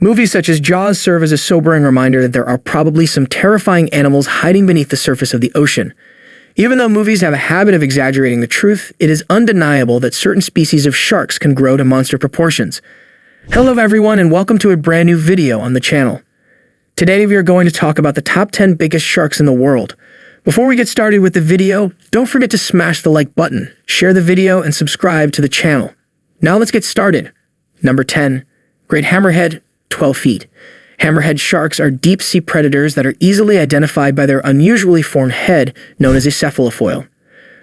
Movies such as Jaws serve as a sobering reminder that there are probably some terrifying animals hiding beneath the surface of the ocean. Even though movies have a habit of exaggerating the truth, it is undeniable that certain species of sharks can grow to monster proportions. Hello everyone and welcome to a brand new video on the channel. Today we are going to talk about the top 10 biggest sharks in the world. Before we get started with the video, don't forget to smash the like button, share the video, and subscribe to the channel. Now let's get started. Number 10. Great Hammerhead, 12 feet. Hammerhead sharks are deep-sea predators that are easily identified by their unusually formed head, known as a cephalofoil.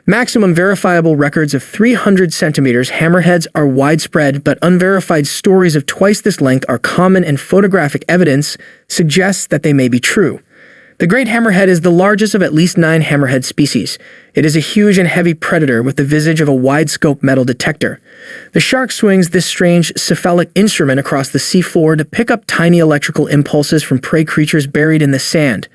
Maximum verifiable records of 300 centimeters hammerheads are widespread, but unverified stories of twice this length are common, and photographic evidence suggests that they may be true. The great hammerhead is the largest of at least 9 hammerhead species. It is a huge and heavy predator with the visage of a wide-scope metal detector. The shark swings this strange cephalic instrument across the seafloor to pick up tiny electrical impulses from prey creatures buried in the sand.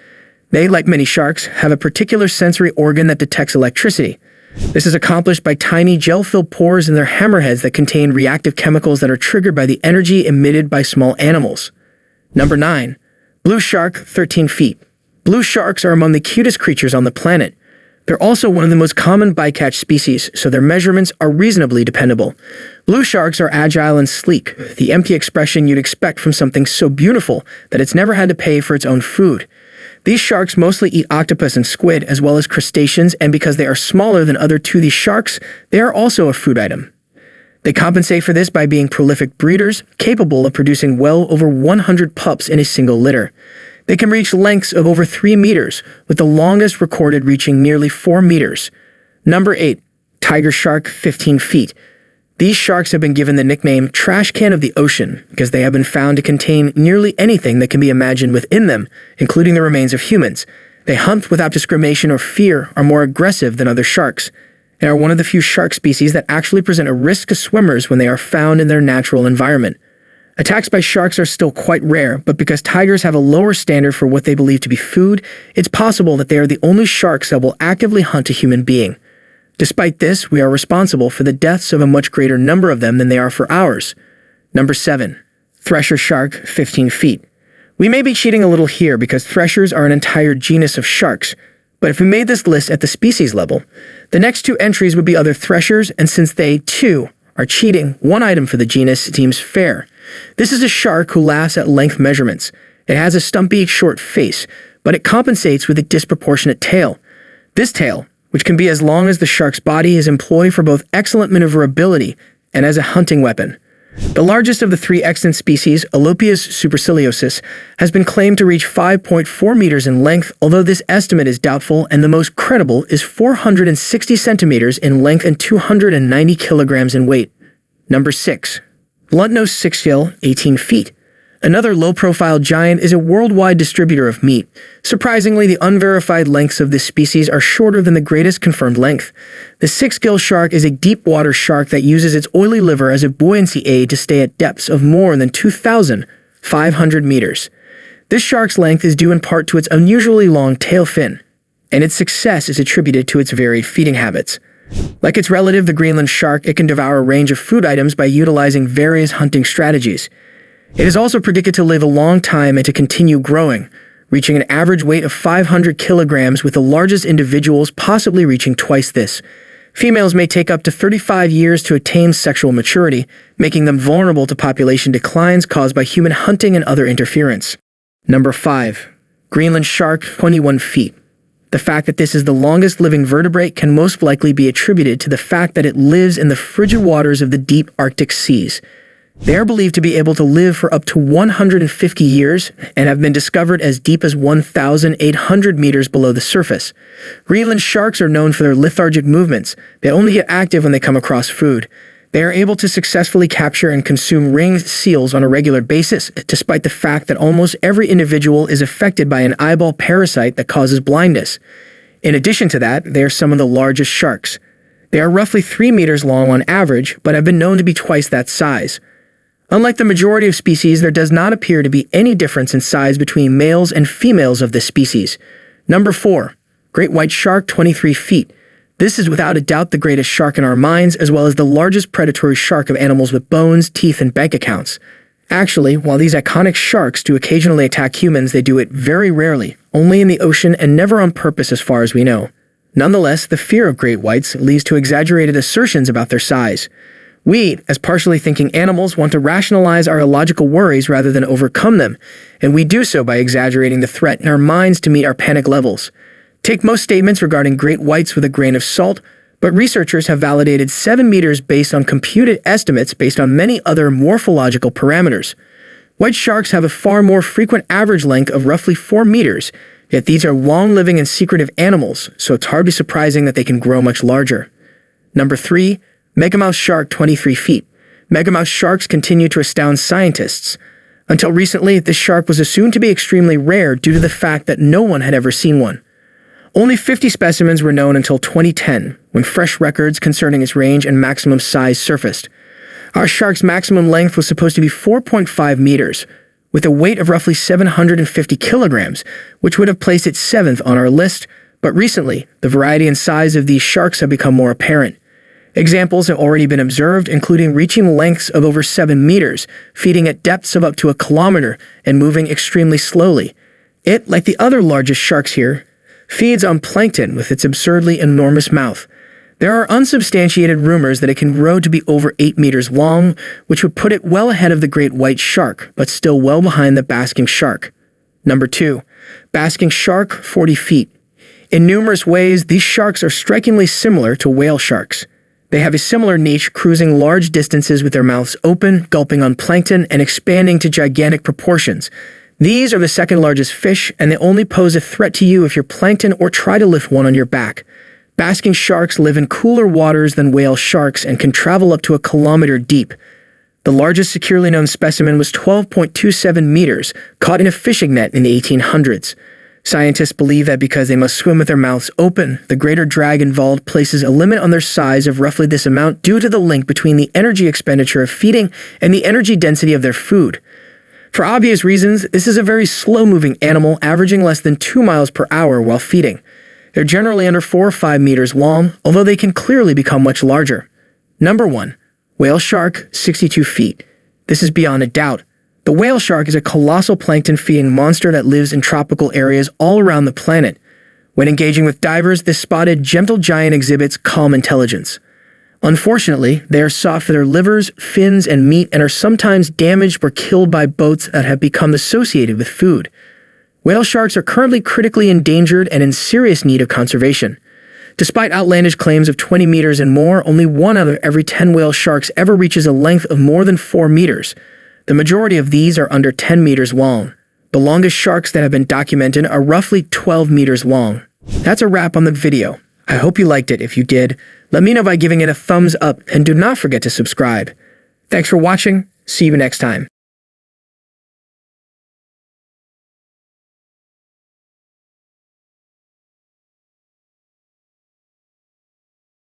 They, like many sharks, have a particular sensory organ that detects electricity. This is accomplished by tiny gel-filled pores in their hammerheads that contain reactive chemicals that are triggered by the energy emitted by small animals. Number 9. Blue shark, 13 feet. Blue sharks are among the cutest creatures on the planet. They're also one of the most common bycatch species, so their measurements are reasonably dependable. Blue sharks are agile and sleek, the empty expression you'd expect from something so beautiful that it's never had to pay for its own food. These sharks mostly eat octopus and squid, as well as crustaceans, and because they are smaller than other toothy sharks, they are also a food item. They compensate for this by being prolific breeders, capable of producing well over 100 pups in a single litter. They can reach lengths of over 3 meters, with the longest recorded reaching nearly 4 meters. Number 8. Tiger shark, 15 feet. These sharks have been given the nickname trash can of the ocean because they have been found to contain nearly anything that can be imagined within them, including the remains of humans. They hunt without discrimination or fear, are more aggressive than other sharks, and are one of the few shark species that actually present a risk to swimmers when they are found in their natural environment. Attacks by sharks are still quite rare, but because tigers have a lower standard for what they believe to be food, it's possible that they are the only sharks that will actively hunt a human being. Despite this, we are responsible for the deaths of a much greater number of them than they are for ours. Number 7. Thresher Shark, 15 feet. We may be cheating a little here because threshers are an entire genus of sharks, but if we made this list at the species level, the next 2 entries would be other threshers, and since they, too, are cheating, one item for the genus seems fair. This is a shark who laughs at length measurements. It has a stumpy, short face, but it compensates with a disproportionate tail. This tail, which can be as long as the shark's body, is employed for both excellent maneuverability and as a hunting weapon. The largest of the 3 extant species, Alopius superciliosus, has been claimed to reach 5.4 meters in length, although this estimate is doubtful, and the most credible is 460 centimeters in length and 290 kilograms in weight. Number 6. Bluntnose Sixgill, 18 feet. Another low-profile giant is a worldwide distributor of meat. Surprisingly, the unverified lengths of this species are shorter than the greatest confirmed length. The six-gill shark is a deep-water shark that uses its oily liver as a buoyancy aid to stay at depths of more than 2,500 meters. This shark's length is due in part to its unusually long tail fin, and its success is attributed to its varied feeding habits. Like its relative, the Greenland shark, it can devour a range of food items by utilizing various hunting strategies. It is also predicted to live a long time and to continue growing, reaching an average weight of 500 kilograms, with the largest individuals possibly reaching twice this. Females may take up to 35 years to attain sexual maturity, making them vulnerable to population declines caused by human hunting and other interference. Number 5. Greenland shark, 21 feet. The fact that this is the longest living vertebrate can most likely be attributed to the fact that it lives in the frigid waters of the deep Arctic seas. They are believed to be able to live for up to 150 years and have been discovered as deep as 1,800 meters below the surface. Greenland sharks are known for their lethargic movements. They only get active when they come across food. They are able to successfully capture and consume ringed seals on a regular basis, despite the fact that almost every individual is affected by an eyeball parasite that causes blindness. In addition to that, they are some of the largest sharks. They are roughly 3 meters long on average, but have been known to be twice that size. Unlike the majority of species, there does not appear to be any difference in size between males and females of this species. Number 4. Great white shark, 23 feet. This is without a doubt the greatest shark in our minds, as well as the largest predatory shark of animals with bones, teeth, and bank accounts. Actually, while these iconic sharks do occasionally attack humans, they do it very rarely, only in the ocean and never on purpose as far as we know. Nonetheless, the fear of great whites leads to exaggerated assertions about their size. We, as partially thinking animals, want to rationalize our illogical worries rather than overcome them, and we do so by exaggerating the threat in our minds to meet our panic levels. Take most statements regarding great whites with a grain of salt, but researchers have validated 7 meters based on computed estimates based on many other morphological parameters. White sharks have a far more frequent average length of roughly 4 meters, yet these are long-living and secretive animals, so it's hardly surprising that they can grow much larger. Number 3. Megamouth Shark 23 feet. Megamouth sharks continue to astound scientists. Until recently, this shark was assumed to be extremely rare due to the fact that no one had ever seen one. Only 50 specimens were known until 2010, when fresh records concerning its range and maximum size surfaced. Our shark's maximum length was supposed to be 4.5 meters, with a weight of roughly 750 kilograms, which would have placed it 7th on our list, but recently, the variety and size of these sharks have become more apparent. Examples have already been observed, including reaching lengths of over 7 meters, feeding at depths of up to 1 kilometer, and moving extremely slowly. It, like the other largest sharks here, feeds on plankton with its absurdly enormous mouth. There are unsubstantiated rumors that it can grow to be over 8 meters long, which would put it well ahead of the great white shark, but still well behind the basking shark. Number 2. Basking shark, 40 feet. In numerous ways, these sharks are strikingly similar to whale sharks. They have a similar niche, cruising large distances with their mouths open, gulping on plankton, and expanding to gigantic proportions. These are the second largest fish, and they only pose a threat to you if you're plankton or try to lift one on your back. Basking sharks live in cooler waters than whale sharks and can travel up to 1 kilometer deep. The largest securely known specimen was 12.27 meters, caught in a fishing net in the 1800s. Scientists believe that because they must swim with their mouths open, the greater drag involved places a limit on their size of roughly this amount due to the link between the energy expenditure of feeding and the energy density of their food. For obvious reasons, this is a very slow-moving animal, averaging less than 2 miles per hour while feeding. They're generally under 4 or 5 meters long, although they can clearly become much larger. Number 1. Whale shark, 62 feet. This is beyond a doubt. The whale shark is a colossal plankton-feeding monster that lives in tropical areas all around the planet. When engaging with divers, this spotted gentle giant exhibits calm intelligence. Unfortunately, they are sought for their livers, fins, and meat and are sometimes damaged or killed by boats that have become associated with food. Whale sharks are currently critically endangered and in serious need of conservation. Despite outlandish claims of 20 meters and more, only 1 out of every 10 whale sharks ever reaches a length of more than 4 meters. The majority of these are under 10 meters long. The longest sharks that have been documented are roughly 12 meters long. That's a wrap on the video. I hope you liked it. If you did, let me know by giving it a thumbs up and do not forget to subscribe. Thanks for watching. See you next time.